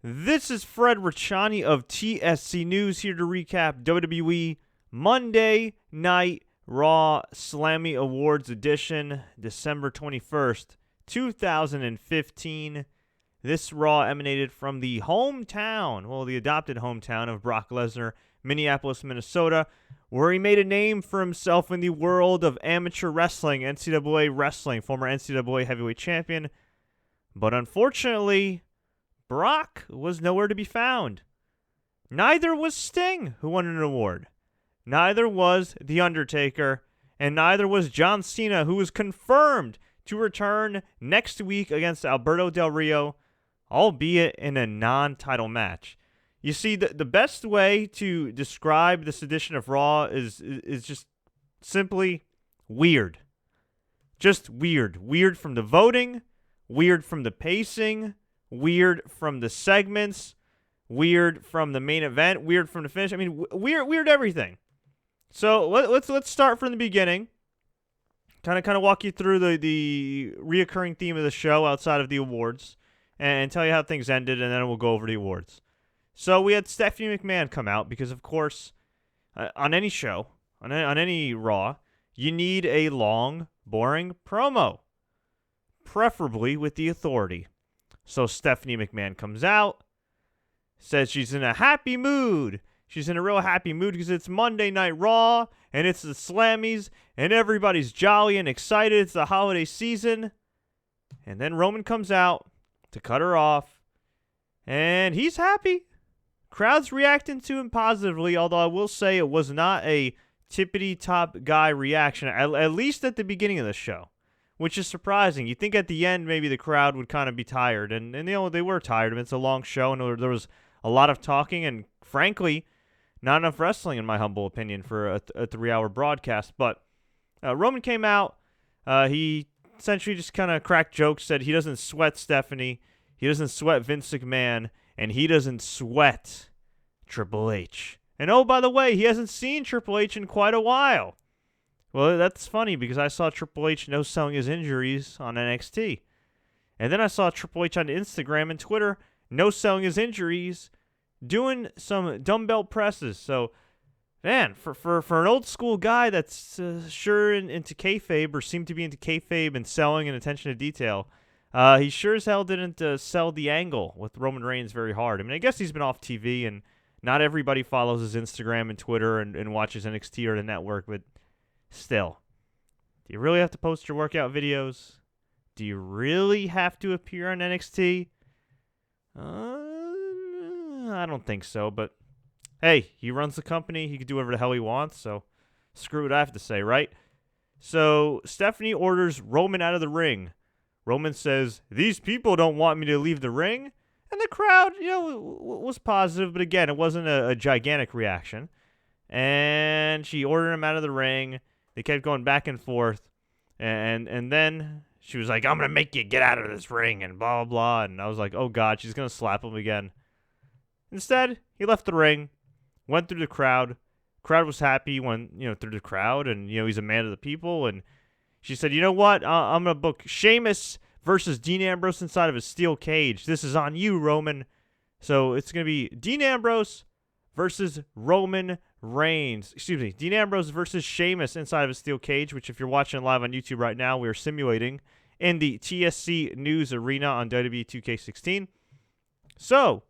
This is Fred Ricciani of TSC News here to recap WWE Monday Night Raw Slammy Awards Edition, December 21st, 2015. This Raw emanated from the the adopted hometown of Brock Lesnar, Minneapolis, Minnesota, where he made a name for himself in the world of amateur wrestling, NCAA wrestling, former NCAA heavyweight champion. But unfortunately, Brock was nowhere to be found. Neither was Sting, who won an award. Neither was The Undertaker, and neither was John Cena, who was confirmed to return next week against Alberto Del Rio, albeit in a non-title match. You see, the best way to describe this edition of Raw is just simply weird. Just weird. Weird from the voting, weird from the pacing, weird from the segments, weird from the main event, weird from the finish. I mean, weird everything. So let's start from the beginning. Kind of walk you through the reoccurring theme of the show outside of the awards, and tell you how things ended, and then we'll go over the awards. So we had Stephanie McMahon come out because, of course, on any show, on any Raw, you need a long, boring promo, preferably with the Authority. So Stephanie McMahon comes out, says she's in a happy mood. She's in a real happy mood because it's Monday Night Raw, and it's the Slammies, and everybody's jolly and excited. It's the holiday season. And then Roman comes out to cut her off, and he's happy. Crowd's reacting to him positively, although I will say it was not a tippity-top guy reaction, at least at the beginning of the show, which is surprising. You'd think at the end maybe the crowd would kind of be tired, and they were tired. I mean, it's a long show, and there was a lot of talking, and frankly, not enough wrestling, in my humble opinion, for a 3-hour broadcast. But Roman came out. He essentially just kind of cracked jokes, said he doesn't sweat Stephanie, he doesn't sweat Vince McMahon, and he doesn't sweat Triple H. And oh, by the way, he hasn't seen Triple H in quite a while. Well, that's funny because I saw Triple H no-selling his injuries on NXT. And then I saw Triple H on Instagram and Twitter no-selling his injuries, doing some dumbbell presses. So, man, for an old-school guy that's sure into kayfabe or seemed to be into kayfabe and selling and attention to detail, he sure as hell didn't sell the angle with Roman Reigns very hard. I mean, I guess he's been off TV, and not everybody follows his Instagram and Twitter and watches NXT or the network, but still, do you really have to post your workout videos? Do you really have to appear on NXT? I don't think so, but hey, he runs the company. He can do whatever the hell he wants, so screw what I have to say, right? So Stephanie orders Roman out of the ring. Roman says, "These people don't want me to leave the ring." And the crowd, was positive, but again, it wasn't a gigantic reaction. And she ordered him out of the ring. They kept going back and forth. And then she was like, "I'm going to make you get out of this ring," and blah, blah, blah. And I was like, oh, God, she's going to slap him again. Instead, he left the ring, went through the crowd. Crowd was happy, went, through the crowd, and, he's a man of the people. And she said, "You know what? I'm going to book Sheamus versus Dean Ambrose inside of a steel cage. This is on you, Roman." So it's going to be Dean Ambrose versus Roman Reigns. Excuse me, Dean Ambrose versus Sheamus inside of a steel cage, which if you're watching live on YouTube right now, we are simulating in the TSC News Arena on WWE 2K16. So,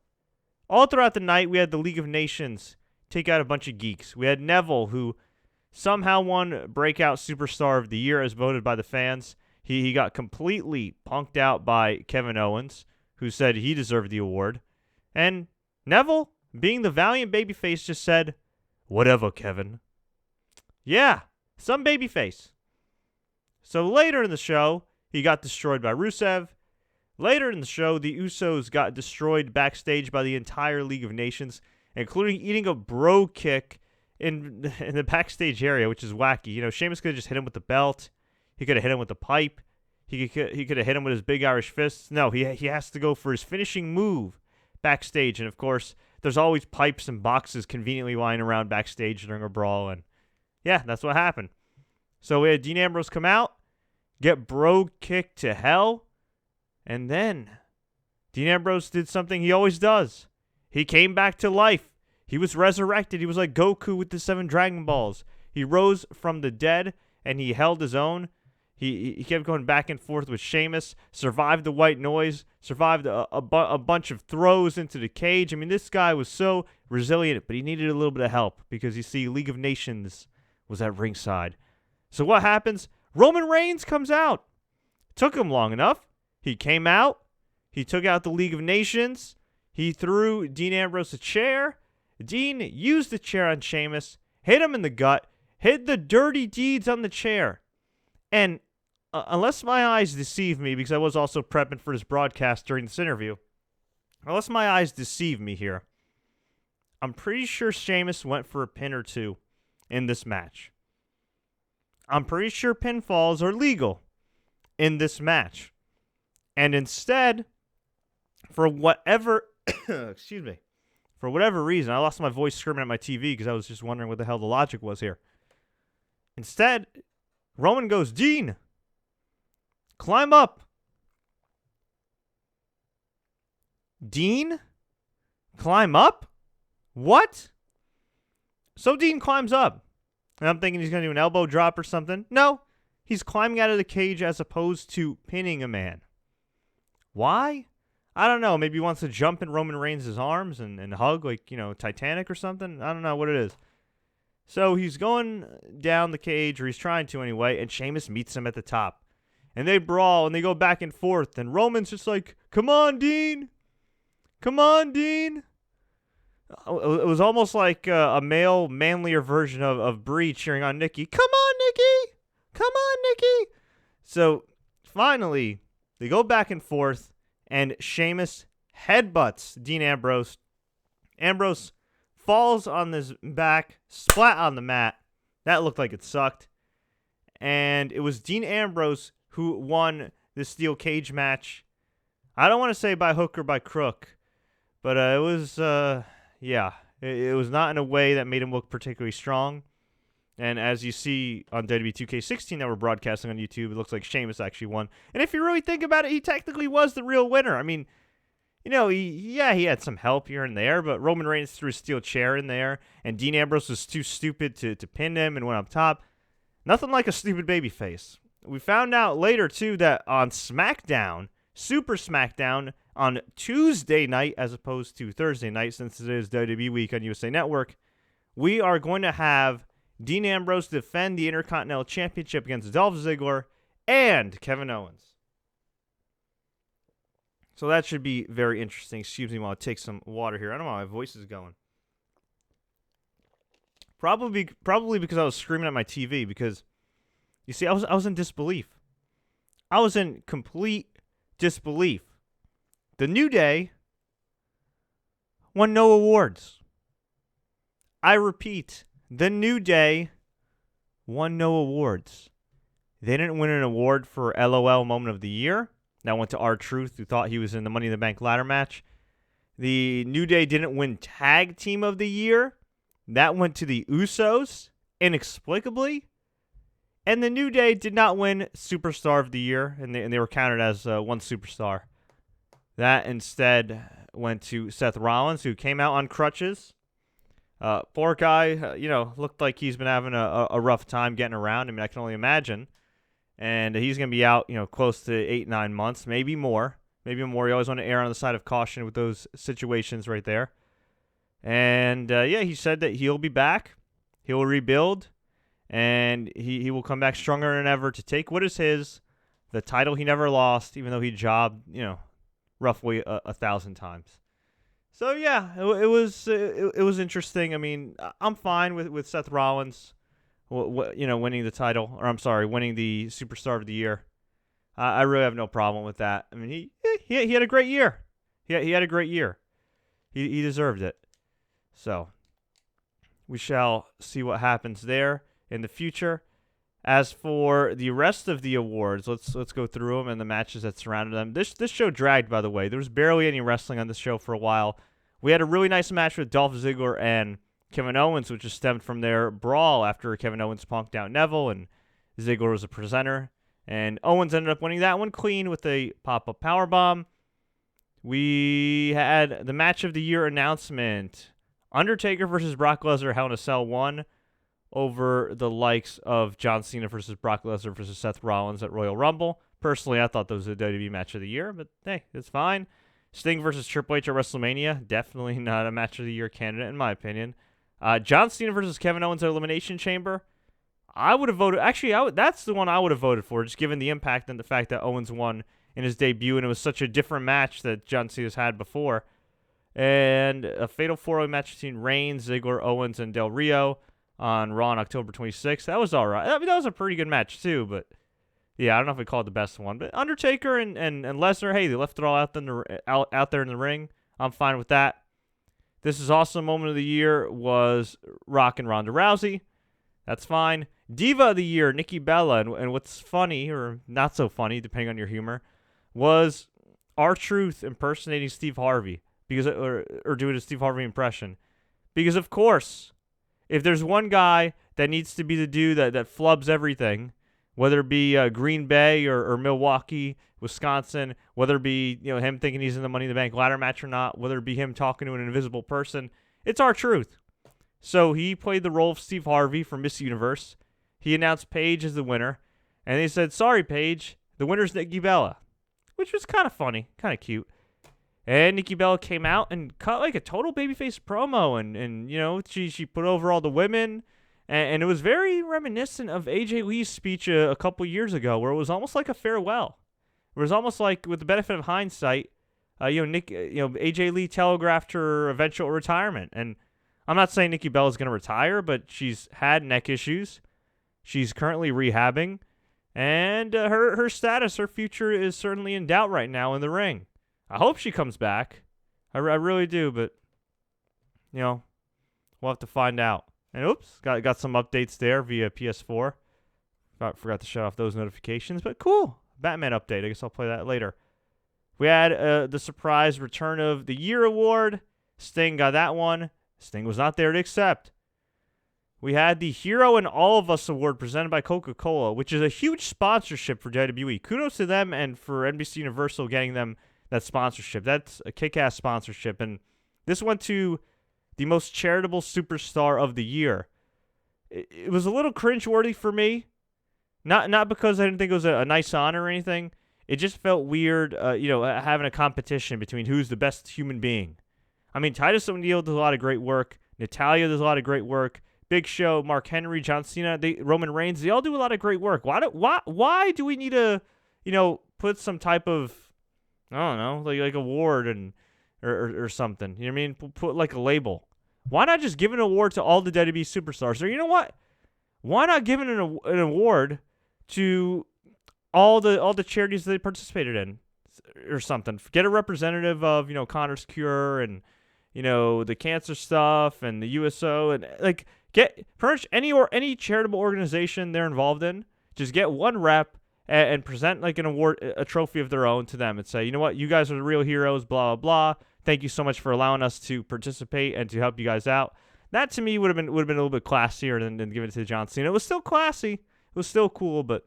all throughout the night, we had the League of Nations take out a bunch of geeks. We had Neville, who somehow won Breakout Superstar of the Year as voted by the fans. He got completely punked out by Kevin Owens, who said he deserved the award. And Neville, being the valiant babyface, just said, "Whatever, Kevin." Yeah, some babyface. So later in the show, he got destroyed by Rusev. Later in the show, the Usos got destroyed backstage by the entire League of Nations, including eating a bro kick in the backstage area, which is wacky. Sheamus could have just hit him with the belt. He could have hit him with the pipe. He could have hit him with his big Irish fists. No, he has to go for his finishing move backstage. And, of course, there's always pipes and boxes conveniently lying around backstage during a brawl. And, yeah, that's what happened. So we had Dean Ambrose come out, get bro kicked to hell, and then Dean Ambrose did something he always does. He came back to life. He was resurrected. He was like Goku with the 7 Dragon Balls. He rose from the dead, and he held his own. He kept going back and forth with Sheamus, survived the white noise, survived a bunch of throws into the cage. I mean, this guy was so resilient, but he needed a little bit of help because, you see, League of Nations was at ringside. So what happens? Roman Reigns comes out. Took him long enough. He came out. He took out the League of Nations. He threw Dean Ambrose a chair. Dean used the chair on Sheamus, hit him in the gut, hit the dirty deeds on the chair. And unless my eyes deceive me, because I was also prepping for this broadcast during this interview, unless my eyes deceive me here, I'm pretty sure Sheamus went for a pin or two in this match. I'm pretty sure pinfalls are legal in this match. And instead, for whatever, excuse me, for whatever reason, I lost my voice screaming at my TV because I was just wondering what the hell the logic was here. Instead, Roman goes, Dean, climb up. Dean? Climb up? What? So Dean climbs up. And I'm thinking he's going to do an elbow drop or something. No, he's climbing out of the cage as opposed to pinning a man. Why? I don't know. Maybe he wants to jump in Roman Reigns' arms and hug like, Titanic or something. I don't know what it is. So he's going down the cage, or he's trying to anyway, and Sheamus meets him at the top. And they brawl, and they go back and forth, and Roman's just like, come on, Dean. Come on, Dean. It was almost like a male, manlier version of Brie cheering on Nikki. Come on, Nikki. Come on, Nikki. So finally, they go back and forth, and Sheamus headbutts Dean Ambrose. Ambrose falls on his back, splat on the mat. That looked like it sucked. And it was Dean Ambrose who won the steel cage match. I don't want to say by hook or by crook, but it was, it was not in a way that made him look particularly strong. And as you see on WWE 2K16 that we're broadcasting on YouTube, it looks like Sheamus actually won. And if you really think about it, he technically was the real winner. I mean, he had some help here and there, but Roman Reigns threw a steel chair in there, and Dean Ambrose was too stupid to pin him and went up top. Nothing like a stupid babyface. We found out later, too, that on Smackdown, Super Smackdown, on Tuesday night as opposed to Thursday night, since it is WWE Week on USA Network, we are going to have Dean Ambrose defend the Intercontinental Championship against Dolph Ziggler and Kevin Owens. So that should be very interesting. Excuse me while I take some water here. I don't know how my voice is going. Probably because I was screaming at my TV, because, you see, I was in disbelief. I was in complete disbelief. The New Day won no awards. I repeat, the New Day won no awards. They didn't win an award for LOL Moment of the Year. That went to R-Truth, who thought he was in the Money in the Bank ladder match. The New Day didn't win Tag Team of the Year. That went to the Usos, inexplicably. And the New Day did not win Superstar of the Year, and they were counted as one superstar. That instead went to Seth Rollins, who came out on crutches. Poor guy, looked like he's been having a rough time getting around. I mean, I can only imagine. And he's going to be out, close to 8-9 months, maybe more. Maybe more. You always want to err on the side of caution with those situations right there. And, he said that he'll be back. He'll rebuild. And he will come back stronger than ever to take what is his, the title he never lost, even though he jobbed, roughly 1,000 times. So, yeah, it was interesting. I mean, I'm fine with Seth Rollins, winning the title, or I'm sorry, winning the Superstar of the Year. I really have no problem with that. I mean, he had a great year. He had a great year. He deserved it. So, we shall see what happens there in the future. As for the rest of the awards, let's go through them and the matches that surrounded them. This show dragged, by the way. There was barely any wrestling on this show for a while. We had a really nice match with Dolph Ziggler and Kevin Owens, which just stemmed from their brawl after Kevin Owens punked out Neville and Ziggler was a presenter. And Owens ended up winning that one clean with a pop-up powerbomb. We had the match of the year announcement. Undertaker versus Brock Lesnar, Hell in a Cell 1 over the likes of John Cena versus Brock Lesnar versus Seth Rollins at Royal Rumble. Personally, I thought that was the WWE match of the year, but hey, it's fine. Sting versus Triple H at WrestleMania, definitely not a match of the year candidate in my opinion. John Cena versus Kevin Owens at Elimination Chamber. I would have voted. Actually, that's the one I would have voted for, just given the impact and the fact that Owens won in his debut, and it was such a different match that John Cena's had before. And a fatal four-way match between Reigns, Ziggler, Owens, and Del Rio on Raw on October 26th. That was all right. I mean, that was a pretty good match too, but yeah, I don't know if we call it the best one. But Undertaker and Lesnar, hey, they left it all out there in the ring. I'm fine with that. This is also a moment of the year was Rock and Ronda Rousey. That's fine. Diva of the year, Nikki Bella. And what's funny, or not so funny, depending on your humor, was R-Truth impersonating Steve Harvey, because or doing a Steve Harvey impression. Because, of course, if there's one guy that needs to be the dude that flubs everything, whether it be Green Bay or Milwaukee, Wisconsin, whether it be him thinking he's in the Money in the Bank ladder match or not, whether it be him talking to an invisible person, it's R-Truth. So he played the role of Steve Harvey from Miss Universe. He announced Paige as the winner, and they said, "Sorry, Paige, the winner's Nikki Bella," which was kind of funny, kind of cute. And Nikki Bella came out and cut like a total babyface promo, and she put over all the women, and it was very reminiscent of AJ Lee's speech a couple years ago, where it was almost like a farewell. It was almost like, with the benefit of hindsight, AJ Lee telegraphed her eventual retirement. And I'm not saying Nikki Bella's going to retire, but she's had neck issues. She's currently rehabbing, and her status, her future is certainly in doubt right now in the ring. I hope she comes back. I really do, but we'll have to find out. And oops, got some updates there via PS4. Forgot to shut off those notifications, but cool. Batman update. I guess I'll play that later. We had the surprise return of the year award. Sting got that one. Sting was not there to accept. We had the Hero in All of Us award presented by Coca-Cola, which is a huge sponsorship for WWE. Kudos to them and for NBC Universal getting them that sponsorship. That's a kick-ass sponsorship. And this went to the most charitable superstar of the year. It was a little cringeworthy for me. Not because I didn't think it was a nice honor or anything. It just felt weird, having a competition between who's the best human being. I mean, Titus O'Neil does a lot of great work. Natalya does a lot of great work. Big Show, Mark Henry, John Cena, Roman Reigns, they all do a lot of great work. Why do we need to, put some type of, I don't know, like award or something? You know what I mean? Put like a label. Why not just give an award to all the WWE superstars? Or you know what? Why not give an award to all the charities that they participated in or something? Get a representative of, Connor's Cure and, the cancer stuff and the USO, and like get pretty much any charitable organization they're involved in. Just get one rep and present like an award, a trophy of their own to them, and say, you know what, you guys are the real heroes, blah, blah, blah. Thank you so much for allowing us to participate and to help you guys out. That to me would have been a little bit classier than giving it to John Cena. It was still classy. It was still cool, but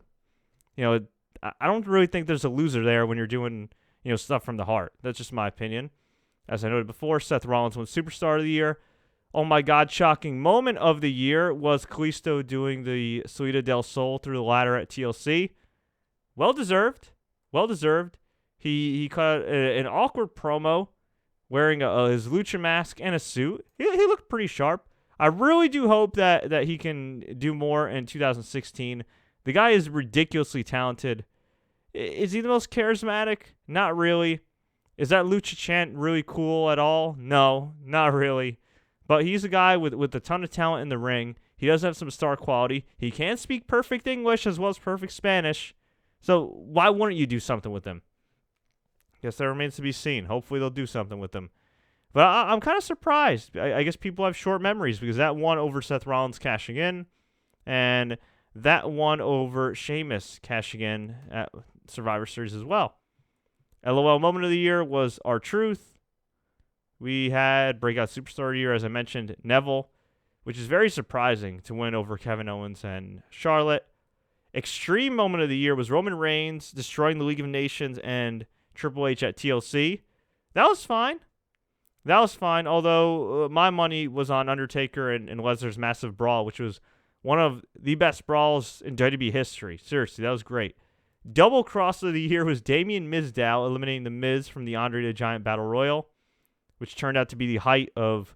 I don't really think there's a loser there when you're doing stuff from the heart. That's just my opinion. As I noted before, Seth Rollins won Superstar of the Year. Oh my God, shocking moment of the year was Kalisto doing the Salida del Sol through the ladder at TLC. Well deserved. Well deserved. He cut an awkward promo wearing his lucha mask and a suit. He looked pretty sharp. I really do hope that he can do more in 2016. The guy is ridiculously talented. Is he the most charismatic? Not really. Is that lucha chant really cool at all? No, not really. But he's a guy with a ton of talent in the ring. He does have some star quality. He can speak perfect English as well as perfect Spanish. So why wouldn't you do something with him? Guess that remains to be seen. Hopefully they'll do something with him. But I'm kind of surprised. I guess people have short memories, because that one over Seth Rollins cashing in, and that one over Sheamus cashing in at Survivor Series as well. LOL moment of the year was R-Truth. We had Breakout Superstar of the Year, as I mentioned, Neville, which is very surprising to win over Kevin Owens and Charlotte. Extreme moment of the year was Roman Reigns destroying the League of Nations and Triple H at TLC. That was fine. That was fine, although my money was on Undertaker and Lesnar's massive brawl, which was one of the best brawls in WWE history. Seriously, that was great. Double cross of the year was Damien Mizdow eliminating The Miz from the Andre the Giant Battle Royal, which turned out to be the height of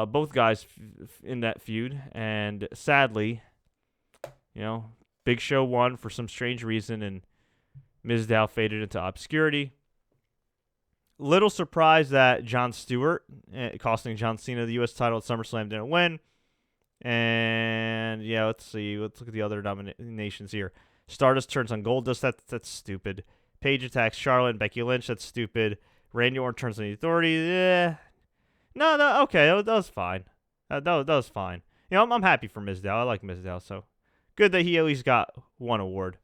both guys in that feud. And sadly, Big Show won for some strange reason, and Mizdow faded into obscurity. Little surprised that Jon Stewart, costing John Cena the U.S. title at SummerSlam, didn't win. And, let's see. Let's look at the other nominations here. Stardust turns on Goldust. That's stupid. Paige attacks Charlotte and Becky Lynch. That's stupid. Randy Orton turns on the Authority. No, okay. That was fine. That was fine. I'm happy for Mizdow. I like Mizdow, so good that he at least got one award.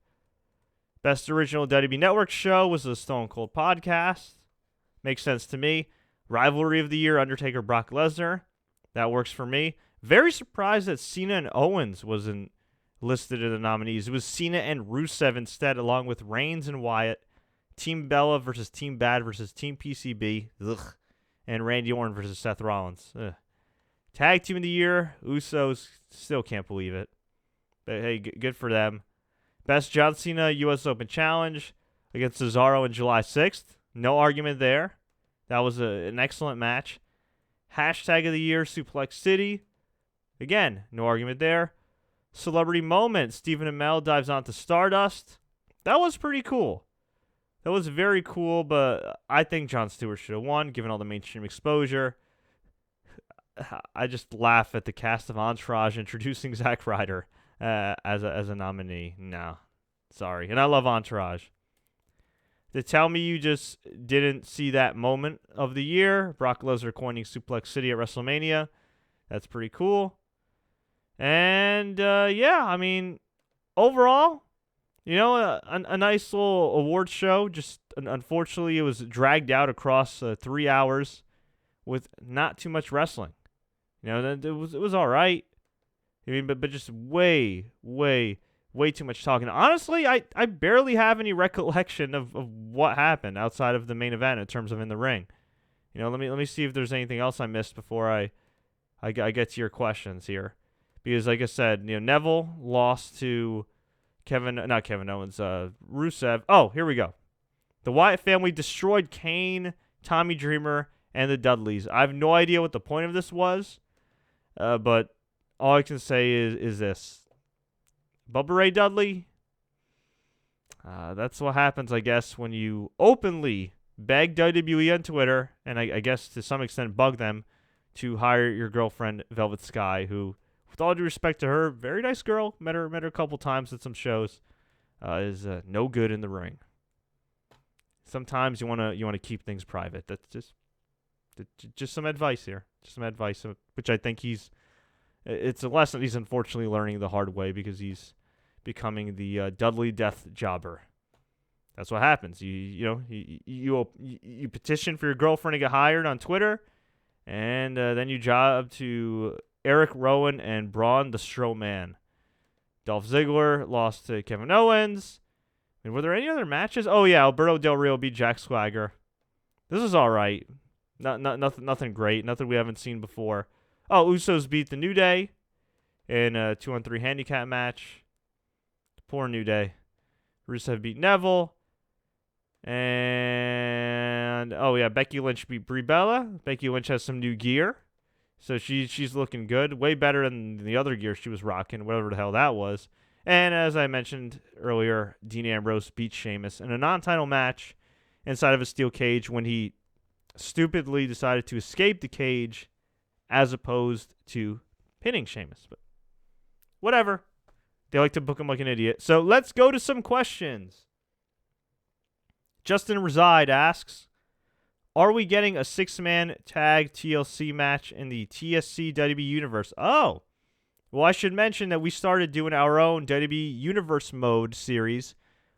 Best Original WWE Network Show was the Stone Cold Podcast. Makes sense to me. Rivalry of the Year, Undertaker, Brock Lesnar. That works for me. Very surprised that Cena and Owens wasn't listed in the nominees. It was Cena and Rusev instead, along with Reigns and Wyatt. Team Bella versus Team Bad versus Team PCB. Ugh. And Randy Orton versus Seth Rollins. Ugh. Tag Team of the Year, Usos. Still can't believe it. But hey, good for them. Best John Cena U.S. Open Challenge against Cesaro on July 6th. No argument there. That was an excellent match. Hashtag of the Year, Suplex City. Again, no argument there. Celebrity Moment, Stephen Amell dives onto Stardust. That was pretty cool. That was very cool, but I think Jon Stewart should have won, given all the mainstream exposure. I just laugh at the cast of Entourage introducing Zack Ryder as a nominee. No, sorry. And I love Entourage. To tell me you just didn't see that moment of the year, Brock Lesnar coining Suplex City at WrestleMania. That's pretty cool. And, overall, a nice little award show. Just, unfortunately, it was dragged out across 3 hours with not too much wrestling. It was all right. But just way too much talking. Honestly, I barely have any recollection of what happened outside of the main event in terms of in the ring. Let me see if there's anything else I missed before I get to your questions here. Because like I said, Neville lost to not Kevin Owens, Rusev. Oh, here we go. The Wyatt family destroyed Kane, Tommy Dreamer, and the Dudleys. I have no idea what the point of this was, but all I can say is this. Bubba Ray Dudley, that's what happens, I guess, when you openly beg WWE on Twitter, and I guess to some extent bug them, to hire your girlfriend, Velvet Sky, who, with all due respect to her, very nice girl, met her a couple times at some shows, is no good in the ring. Sometimes you want to keep things private. That's just some advice here. Just some advice, which I think it's a lesson he's unfortunately learning the hard way because he's becoming the Dudley Death Jobber. That's what happens. You petition for your girlfriend to get hired on Twitter, and then you job to Eric Rowan and Braun the Strowman. Dolph Ziggler lost to Kevin Owens. And were there any other matches? Oh yeah, Alberto Del Rio beat Jack Swagger. This is all right. Nothing great. Nothing we haven't seen before. Oh, Usos beat the New Day in a 2-on-3 handicap match. Poor New Day. Rusev beat Neville. And, Becky Lynch beat Brie Bella. Becky Lynch has some new gear. So she's looking good. Way better than the other gear she was rocking, whatever the hell that was. And as I mentioned earlier, Dean Ambrose beat Sheamus in a non-title match inside of a steel cage when he stupidly decided to escape the cage as opposed to pinning Sheamus. But whatever. They like to book him like an idiot. So let's go to some questions. Justin Reside asks, are we getting a 6-man tag TLC match in the TSC WWE Universe? Oh, well, I should mention that we started doing our own WWE Universe Mode series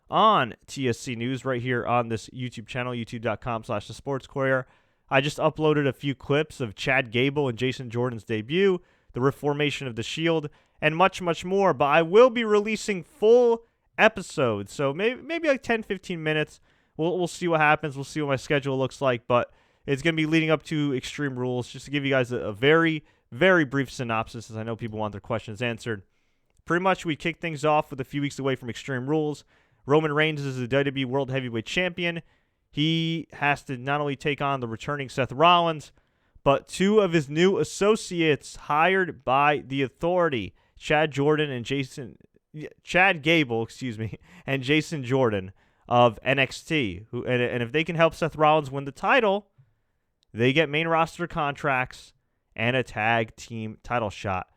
on TSC News right here on this YouTube channel, youtube.com/thesportscourier. I just uploaded a few clips of Chad Gable and Jason Jordan's debut, the reformation of the Shield, and much, much more. But I will be releasing full episodes, so maybe like 10, 15 minutes we'll see what happens. We'll see what my schedule looks like, but it's going to be leading up to Extreme Rules. Just to give you guys a very, very brief synopsis, as I know people want their questions answered. Pretty much, we kick things off with a few weeks away from Extreme Rules. Roman Reigns is the WWE World Heavyweight Champion. He has to not only take on the returning Seth Rollins, but two of his new associates hired by the Authority, Chad Gable, and Jason Jordan of NXT. And if they can help Seth Rollins win the title, they get main roster contracts and a tag team title shot.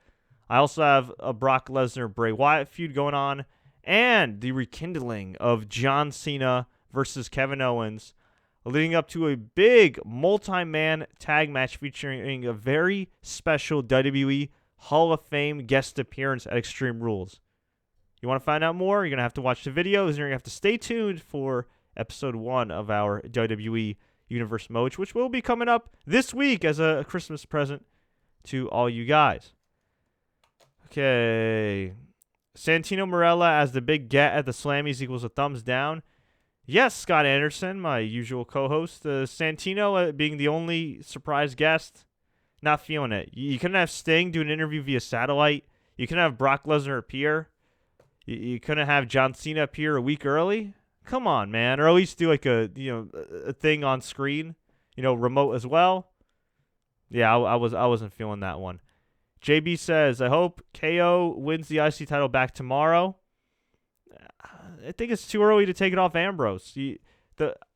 I also have a Brock Lesnar-Bray Wyatt feud going on, and the rekindling of John Cena versus Kevin Owens, leading up to a big multi-man tag match featuring a very special WWE Hall of Fame guest appearance at Extreme Rules. You want to find out more? You're going to have to watch the videos, and you're going to have to stay tuned for episode 1 of our WWE Universe Moach, which will be coming up this week as a Christmas present to all you guys. Okay. Santino Marella as the big get at the Slammys equals a thumbs down. Yes, Scott Anderson, my usual co-host. Santino being the only surprise guest, not feeling it. You couldn't have Sting do an interview via satellite. You couldn't have Brock Lesnar appear. You couldn't have John Cena appear a week early. Come on, man. Or at least do like a thing on screen, remote as well. Yeah, I wasn't feeling that one. JB says, I hope KO wins the IC title back tomorrow. I think it's too early to take it off Ambrose.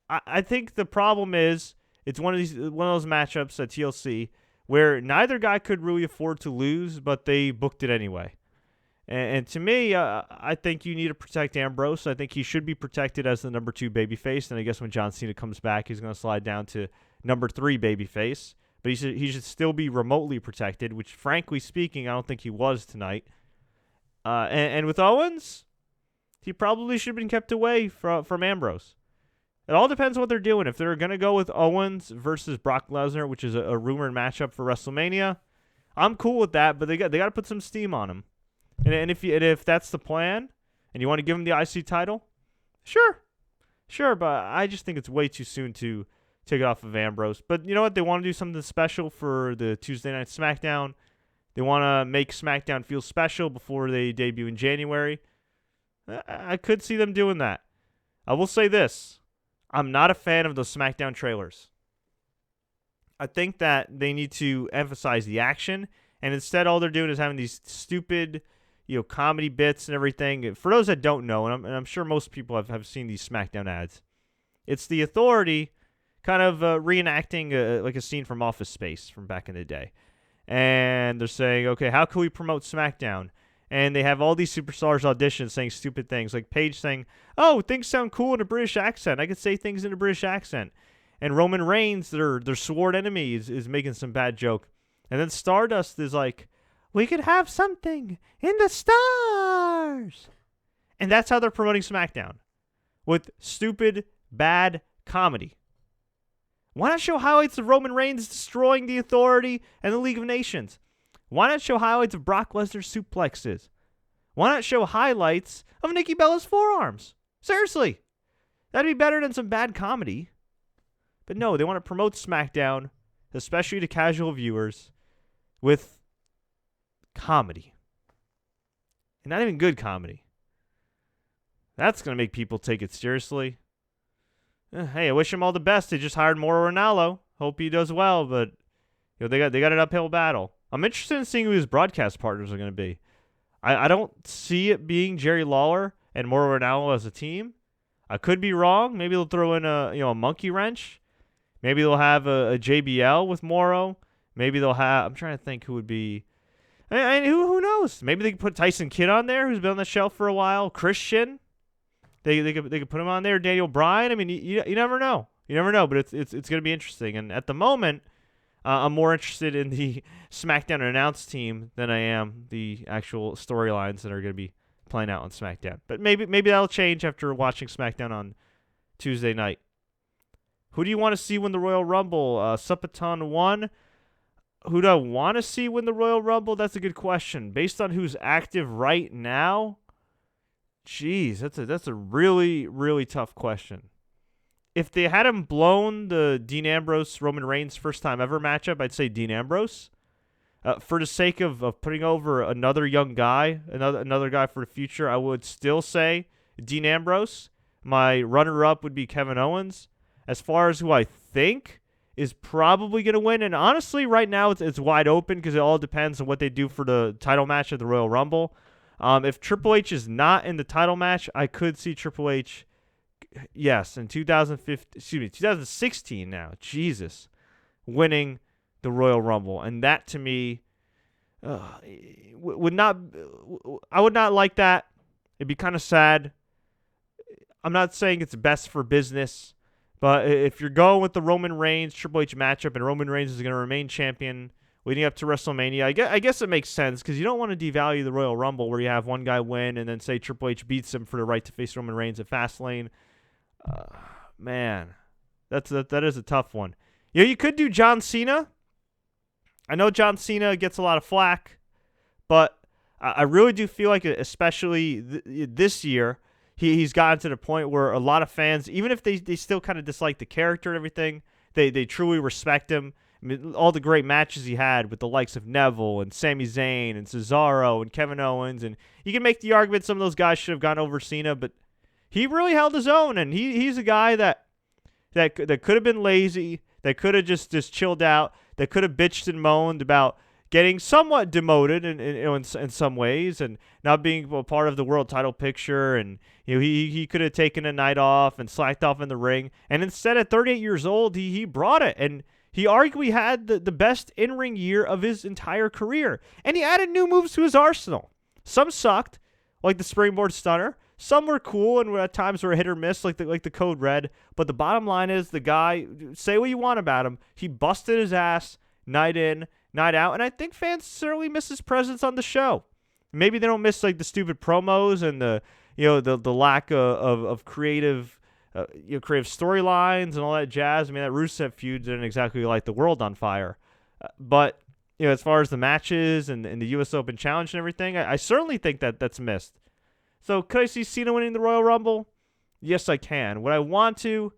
I think the problem is it's one of those matchups at TLC where neither guy could really afford to lose, but they booked it anyway. And to me, I think you need to protect Ambrose. I think he should be protected as the number 2 babyface. And I guess when John Cena comes back, he's going to slide down to number 3 babyface. But he should still be remotely protected, which, frankly speaking, I don't think he was tonight. And with Owens, he probably should have been kept away from Ambrose. It all depends on what they're doing. If they're going to go with Owens versus Brock Lesnar, which is a rumored matchup for WrestleMania, I'm cool with that, but they got to put some steam on him. And if that's the plan, and you want to give him the IC title, sure, but I just think it's way too soon to take it off of Ambrose. But you know what? They want to do something special for the Tuesday Night Smackdown. They want to make SmackDown feel special before they debut in January. I could see them doing that. I will say this. I'm not a fan of those SmackDown trailers. I think that they need to emphasize the action, and instead all they're doing is having these stupid, comedy bits and everything. For those that don't know, and I'm sure most people have seen these SmackDown ads, it's the Authority kind of reenacting like a scene from Office Space from back in the day. And they're saying, okay, how can we promote SmackDown? And they have all these superstars auditions saying stupid things, like Paige saying, oh, things sound cool in a British accent. I could say things in a British accent. And Roman Reigns, their sworn enemy, is making some bad joke. And then Stardust is like, we could have something in the stars. And that's how they're promoting SmackDown, with stupid, bad comedy. Why not show highlights of Roman Reigns destroying the Authority and the League of Nations? Why not show highlights of Brock Lesnar's suplexes? Why not show highlights of Nikki Bella's forearms? Seriously. That'd be better than some bad comedy. But no, they want to promote SmackDown, especially to casual viewers, with comedy. And not even good comedy. That's going to make people take it seriously. Hey, I wish him all the best. They just hired Mauro Ranallo. Hope he does well, but they got an uphill battle. I'm interested in seeing who his broadcast partners are going to be. I don't see it being Jerry Lawler and Mauro Ranallo as a team. I could be wrong. Maybe they'll throw in a monkey wrench. Maybe they'll have a JBL with Mauro. Maybe they'll have. I'm trying to think who would be. Who knows? Maybe they could put Tyson Kidd on there, who's been on the shelf for a while. Christian. They could put him on there. Daniel Bryan. I mean, you never know. You never know, but it's going to be interesting. And at the moment, I'm more interested in the SmackDown announced team than I am the actual storylines that are going to be playing out on SmackDown. But maybe that'll change after watching SmackDown on Tuesday night. Who do you want to see win the Royal Rumble? Supaton 1. Who do I want to see win the Royal Rumble? That's a good question. Based on who's active right now, geez, that's a really, really tough question. if they hadn't blown the Dean Ambrose Roman Reigns first time ever matchup, I'd say Dean Ambrose. For the sake of putting over another young guy, another guy for the future, I would still say Dean Ambrose. My runner-up would be Kevin Owens. As far as who I think is probably going to win, and honestly, right now it's wide open because it all depends on what they do for the title match at the Royal Rumble. If Triple H is not in the title match, I could see Triple H, yes, in 2016 now, Jesus, winning the Royal Rumble, and that to me would not. I would not like that. It'd be kind of sad. I'm not saying it's best for business, but if you're going with the Roman Reigns Triple H matchup and Roman Reigns is going to remain champion leading up to WrestleMania, I guess it makes sense because you don't want to devalue the Royal Rumble where you have one guy win and then say Triple H beats him for the right to face Roman Reigns at Fastlane. Man, that is a tough one. You could do John Cena. I know John Cena gets a lot of flack, but I really do feel like, especially this year, he's gotten to the point where a lot of fans, even if they still kind of dislike the character and everything, they truly respect him. I mean, all the great matches he had with the likes of Neville and Sami Zayn and Cesaro and Kevin Owens, and you can make the argument some of those guys should have gone over Cena, but he really held his own, and he's a guy that could have been lazy, that could have just chilled out, that could have bitched and moaned about getting somewhat demoted in some ways and not being a part of the world title picture, and he could have taken a night off and slacked off in the ring, and instead at 38 years old he brought it, and he arguably had the best in-ring year of his entire career, and he added new moves to his arsenal. Some sucked, like the springboard stunner. Some were cool and at times were hit or miss, like the Code Red. But the bottom line is, the guy, say what you want about him, he busted his ass night in, night out, and I think fans certainly miss his presence on the show. Maybe they don't miss like the stupid promos and the lack of creative creative storylines and all that jazz. I mean, that Rusev feud didn't exactly light the world on fire, but as far as the matches and the U.S. Open Challenge and everything, I certainly think that's missed. So could I see Cena winning the Royal Rumble? Yes, I can. Would I want to?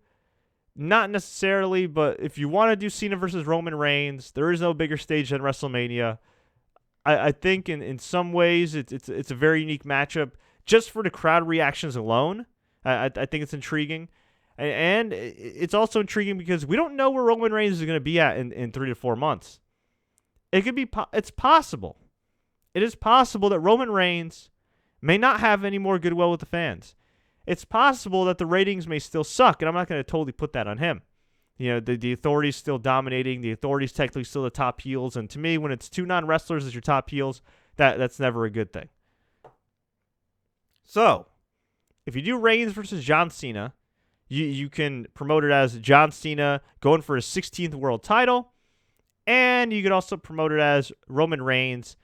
Not necessarily, but if you want to do Cena versus Roman Reigns, there is no bigger stage than WrestleMania. I think in some ways it's a very unique matchup just for the crowd reactions alone. I think it's intriguing. And it's also intriguing because we don't know where Roman Reigns is going to be at in 3 to 4 months. It's possible. It is possible that Roman Reigns may not have any more goodwill with the fans. It's possible that the ratings may still suck, and I'm not going to totally put that on him. The Authority's still dominating. The Authority's technically still the top heels, and to me, when it's two non-wrestlers as your top heels, that's never a good thing. So, if you do Reigns versus John Cena, you can promote it as John Cena going for his 16th world title, and you could also promote it as Roman Reigns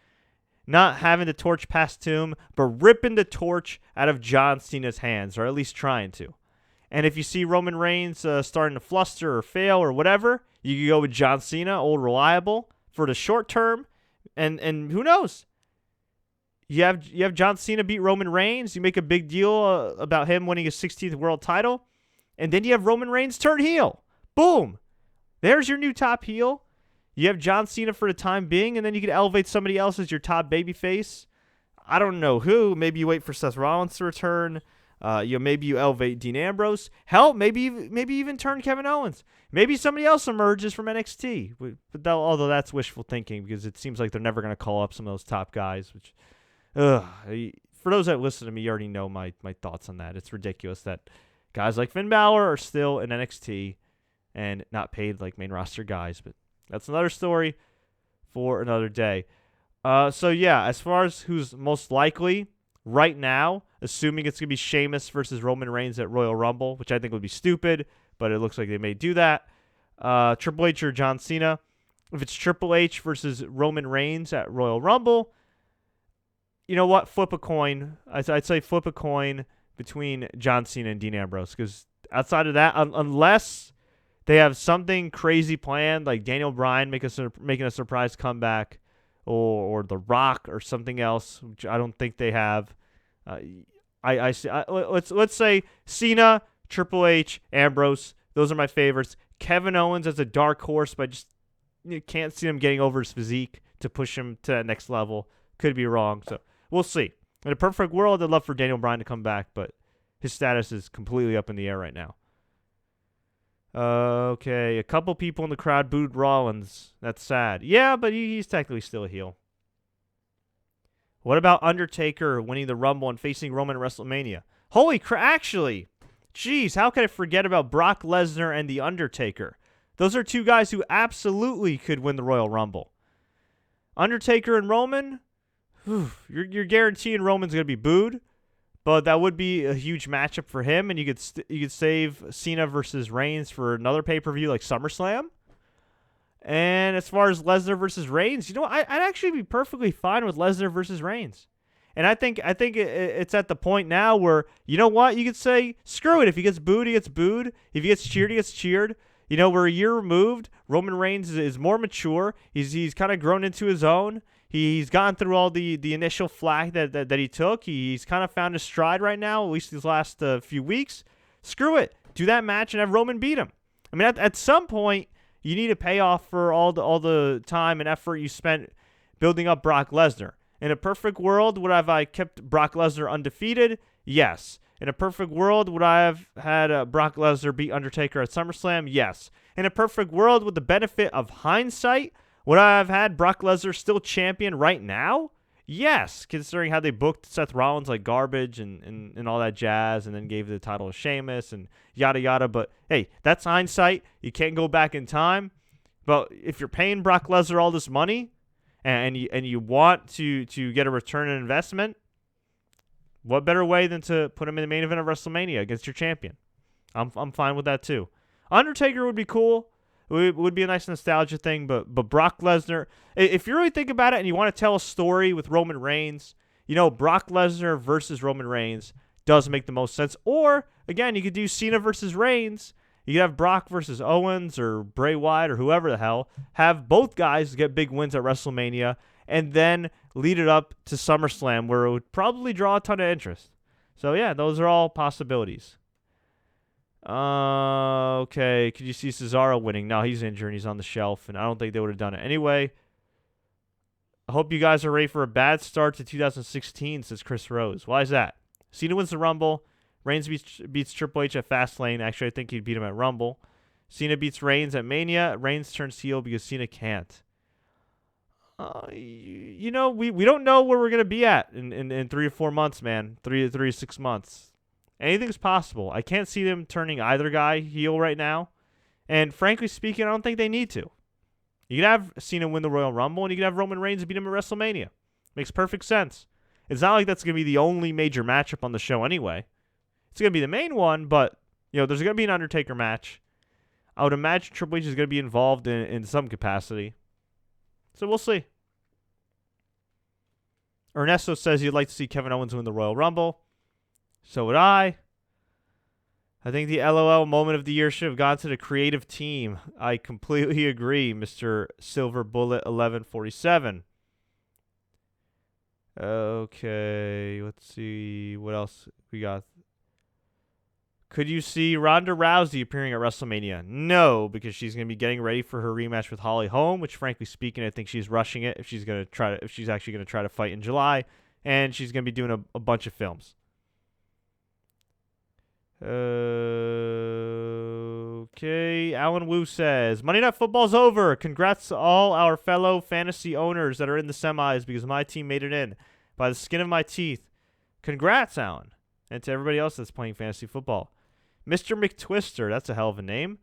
not having the torch passed to him, but ripping the torch out of John Cena's hands, or at least trying to. And if you see Roman Reigns starting to fluster or fail or whatever, you can go with John Cena, old reliable, for the short term. And who knows? You have John Cena beat Roman Reigns. You make a big deal about him winning his 16th world title. And then you have Roman Reigns turn heel. Boom. There's your new top heel. You have John Cena for the time being, and then you can elevate somebody else as your top babyface. I don't know who. Maybe you wait for Seth Rollins to return. Maybe you elevate Dean Ambrose. Hell, maybe even turn Kevin Owens. Maybe somebody else emerges from NXT. Although that's wishful thinking because it seems like they're never going to call up some of those top guys. Which, for those that listen to me, you already know my thoughts on that. It's ridiculous that guys like Finn Balor are still in NXT and not paid like main roster guys, but that's another story for another day. So yeah, as far as who's most likely right now, assuming it's going to be Sheamus versus Roman Reigns at Royal Rumble, which I think would be stupid, but it looks like they may do that. Triple H or John Cena. If it's Triple H versus Roman Reigns at Royal Rumble, you know what? Flip a coin. I'd say flip a coin between John Cena and Dean Ambrose, because outside of that, unless they have something crazy planned, like Daniel Bryan making a surprise comeback, or The Rock or something else, which I don't think they have. Let's say Cena, Triple H, Ambrose Those are my favorites. Kevin Owens as a dark horse, but can't see him getting over his physique to push him to that next level. Could be wrong, so we'll see. In a perfect world, I'd love for Daniel Bryan to come back, but his status is completely up in the air right now. Okay, a couple people in the crowd booed Rollins. That's sad. Yeah, but he's technically still a heel. What about Undertaker winning the Rumble and facing Roman at WrestleMania? Holy crap, actually. Jeez, how could I forget about Brock Lesnar and The Undertaker? Those are two guys who absolutely could win the Royal Rumble. Undertaker and Roman, you're guaranteeing Roman's going to be booed, but that would be a huge matchup for him, and you could save Cena versus Reigns for another pay-per-view like SummerSlam. And as far as Lesnar versus Reigns, I'd actually be perfectly fine with Lesnar versus Reigns. And I think it's at the point now where, you know what? You could say, screw it. If he gets booed, he gets booed. If he gets cheered, he gets cheered. We're a year removed. Roman Reigns is more mature. He's kind of grown into his own. He's gone through all the initial flack that he took. He's kind of found his stride right now, at least these last few weeks. Screw it. Do that match and have Roman beat him. I mean, at some point, you need a payoff for all the time and effort you spent building up Brock Lesnar. In a perfect world, would I kept Brock Lesnar undefeated? Yes. In a perfect world, would I have had Brock Lesnar beat Undertaker at SummerSlam? Yes. In a perfect world, with the benefit of hindsight, would I have had Brock Lesnar still champion right now? Yes, considering how they booked Seth Rollins like garbage and all that jazz, and then gave the title to Sheamus and yada yada. But hey, that's hindsight. You can't go back in time. But if you're paying Brock Lesnar all this money, and you want to get a return on investment, what better way than to put him in the main event of WrestleMania against your champion? I'm fine with that too. Undertaker would be cool. It would be a nice nostalgia thing, but Brock Lesnar, if you really think about it and you want to tell a story with Roman Reigns, Brock Lesnar versus Roman Reigns does make the most sense. Or, again, you could do Cena versus Reigns. You could have Brock versus Owens or Bray Wyatt or whoever the hell. Have both guys get big wins at WrestleMania and then lead it up to SummerSlam, where it would probably draw a ton of interest. So, yeah, those are all possibilities. Okay, could you see Cesaro winning? No, he's injured and he's on the shelf, and I don't think they would have done it. Anyway, I hope you guys are ready for a bad start to 2016, says Chris Rose. Why is that? Cena wins the Rumble. Reigns beats Triple H at Fastlane. Actually, I think he'd beat him at Rumble. Cena beats Reigns at Mania. Reigns turns heel because Cena can't. We don't know where we're going to be at in 3 or 4 months, man. 3 to 6 months. Anything's possible. I can't see them turning either guy heel right now. And frankly speaking, I don't think they need to. You could have Cena win the Royal Rumble, and you could have Roman Reigns beat him at WrestleMania. Makes perfect sense. It's not like that's going to be the only major matchup on the show anyway. It's going to be the main one, but there's going to be an Undertaker match. I would imagine Triple H is going to be involved in some capacity. So we'll see. Ernesto says he'd like to see Kevin Owens win the Royal Rumble. So would I. I think the LOL moment of the year should have gone to the creative team. I completely agree, Mr. Silver Bullet 1147. Okay, let's see what else we got. Could you see Ronda Rousey appearing at WrestleMania? No, because she's going to be getting ready for her rematch with Holly Holm, which, frankly speaking, I think she's rushing it if she's actually going to try to fight in July, and she's going to be doing a bunch of films. Okay, Alan Wu says, Monday Night Football's over. Congrats to all our fellow fantasy owners that are in the semis because my team made it in by the skin of my teeth. Congrats, Alan, and to everybody else that's playing fantasy football. Mr. McTwister, that's a hell of a name.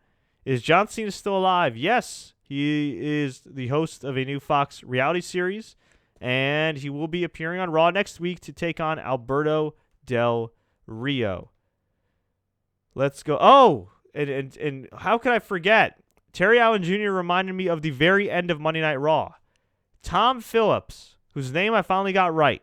Is John Cena still alive? Yes, he is the host of a new Fox reality series, and he will be appearing on Raw next week to take on Alberto Del Rio. Let's go. Oh, and how could I forget? Terry Allen Jr. reminded me of the very end of Monday Night Raw. Tom Phillips, whose name I finally got right,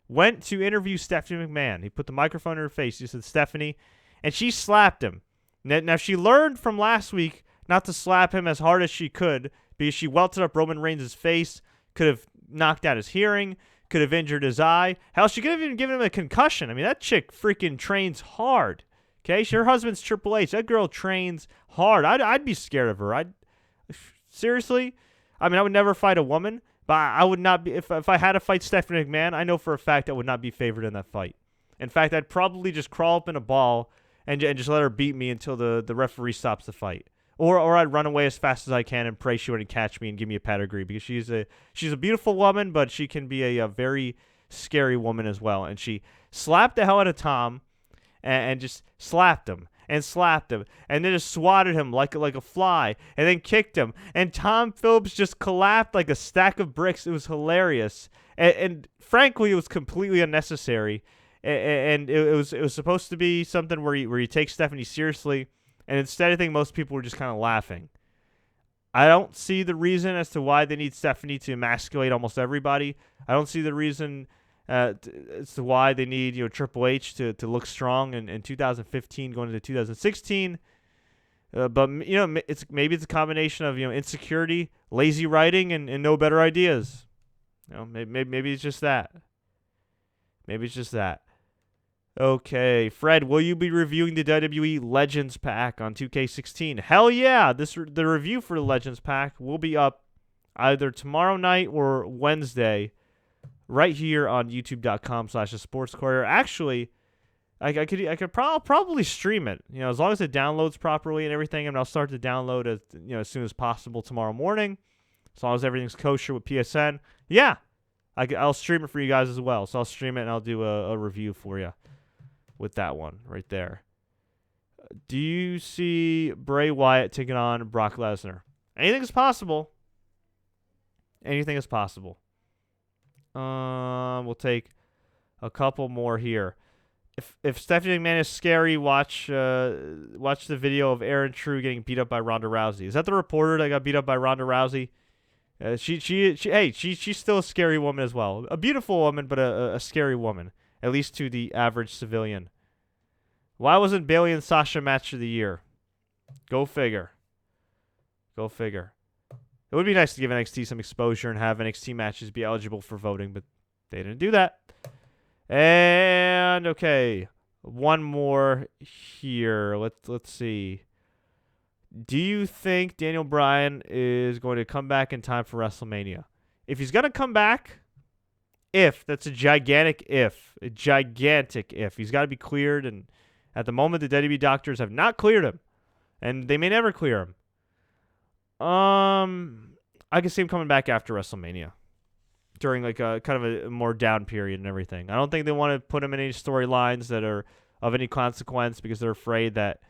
went to interview Stephanie McMahon. He put the microphone in her face. He said, Stephanie, and she slapped him. Now, she learned from last week not to slap him as hard as she could because she welted up Roman Reigns' face, could have knocked out his hearing, could have injured his eye. Hell, she could have even given him a concussion. I mean, that chick freaking trains hard. Okay, her husband's Triple H. That girl trains hard. I'd be scared of her. Seriously. I mean, I would never fight a woman, but I would not be if I had to fight Stephanie McMahon. I know for a fact I would not be favored in that fight. In fact, I'd probably just crawl up in a ball and just let her beat me until the referee stops the fight. Or I'd run away as fast as I can and pray she wouldn't catch me and give me a pedigree, because she's a beautiful woman, but she can be a very scary woman as well. And she slapped the hell out of Tom and just slapped him and then just swatted him like a fly and then kicked him. And Tom Phillips just collapsed like a stack of bricks. It was hilarious. And frankly, it was completely unnecessary. And it was supposed to be something where you take Stephanie seriously. And instead, I think most people were just kind of laughing. I don't see the reason as to why they need Stephanie to emasculate almost everybody. I don't see the reason as to why they need Triple H to look strong in 2015 going into 2016. But maybe it's a combination of insecurity, lazy writing, and no better ideas. Maybe it's just that. Maybe it's just that. Okay, Fred, will you be reviewing the WWE Legends Pack on 2K16? Hell yeah! The review for the Legends Pack will be up either tomorrow night or Wednesday, right here on YouTube.com/thesportscourier. Actually, I could probably stream it. As long as it downloads properly and everything, and I'll start to download it as soon as possible tomorrow morning. As long as everything's kosher with PSN, yeah, I'll stream it for you guys as well. So I'll stream it and I'll do a review for you with that one right there. Do you see Bray Wyatt taking on Brock Lesnar? Anything is possible. Anything is possible. We'll take a couple more here. If Stephanie McMahon is scary, watch the video of Aaron True getting beat up by Ronda Rousey. Is that the reporter that got beat up by Ronda Rousey? She's still a scary woman as well. A beautiful woman, but a scary woman, at least to the average civilian. Why wasn't Bayley and Sasha match of the year? Go figure. Go figure. It would be nice to give NXT some exposure and have NXT matches be eligible for voting, but they didn't do that. And okay, one more here. Let's see. Do you think Daniel Bryan is going to come back in time for WrestleMania? If he's going to come back, that's a gigantic if. A gigantic if. He's got to be cleared, and at the moment, the WWE doctors have not cleared him, and they may never clear him. I can see him coming back after WrestleMania during like a kind of a more down period and everything. I don't think they want to put him in any storylines that are of any consequence because they're afraid that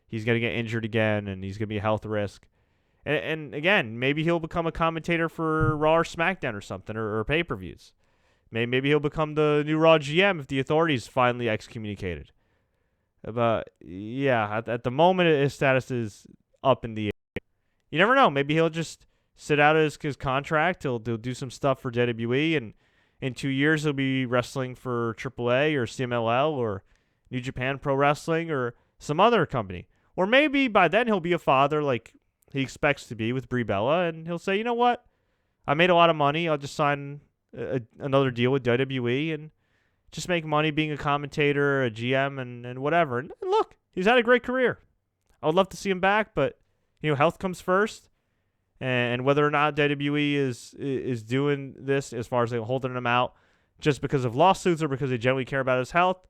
he's going to get injured again and he's going to be a health risk. And again, maybe he'll become a commentator for Raw or Smackdown or something, or pay-per-views. Maybe he'll become the new Raw GM if the authorities finally excommunicated. But yeah, at the moment, his status is up in the air. You never know. Maybe he'll just sit out his contract. He'll do some stuff for WWE, and in 2 years he'll be wrestling for AAA or CMLL or New Japan Pro Wrestling or some other company. Or maybe by then he'll be a father like he expects to be with Brie Bella, and he'll say, you know what? I made a lot of money. I'll just sign another deal with WWE and just make money being a commentator, a GM, and whatever. And look, he's had a great career. I would love to see him back, but health comes first. And whether or not WWE is doing this as far as holding him out just because of lawsuits or because they generally care about his health,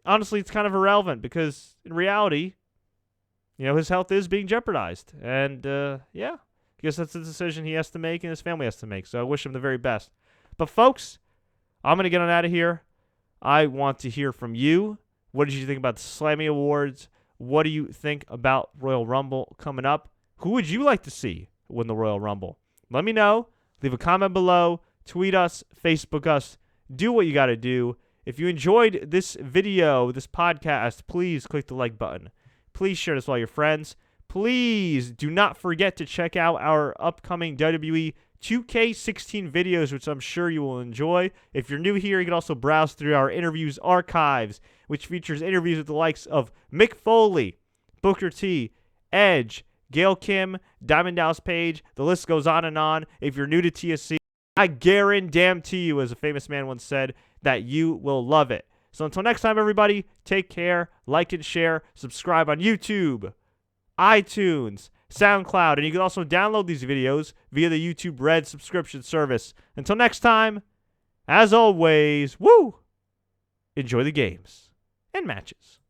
honestly, it's kind of irrelevant because in reality, his health is being jeopardized. And, yeah, I guess that's the decision he has to make and his family has to make. So I wish him the very best. But, folks, I'm going to get on out of here. I want to hear from you. What did you think about the Slammy Awards? What do you think about Royal Rumble coming up? Who would you like to see win the Royal Rumble? Let me know. Leave a comment below. Tweet us. Facebook us. Do what you got to do. If you enjoyed this video, this podcast, please click the like button. Please share this with all your friends. Please do not forget to check out our upcoming WWE 2K16 videos, which I'm sure you will enjoy. If you're new here, you can also browse through our interviews archives, which features interviews with the likes of Mick Foley, Booker T, Edge, Gail Kim, Diamond Dallas Page. The list goes on and on. If you're new to TSC, I guarantee you, as a famous man once said, that you will love it. So until next time, everybody, take care, like and share, subscribe on YouTube, iTunes, SoundCloud, and you can also download these videos via the YouTube Red subscription service. Until next time, as always, woo! Enjoy the games and matches.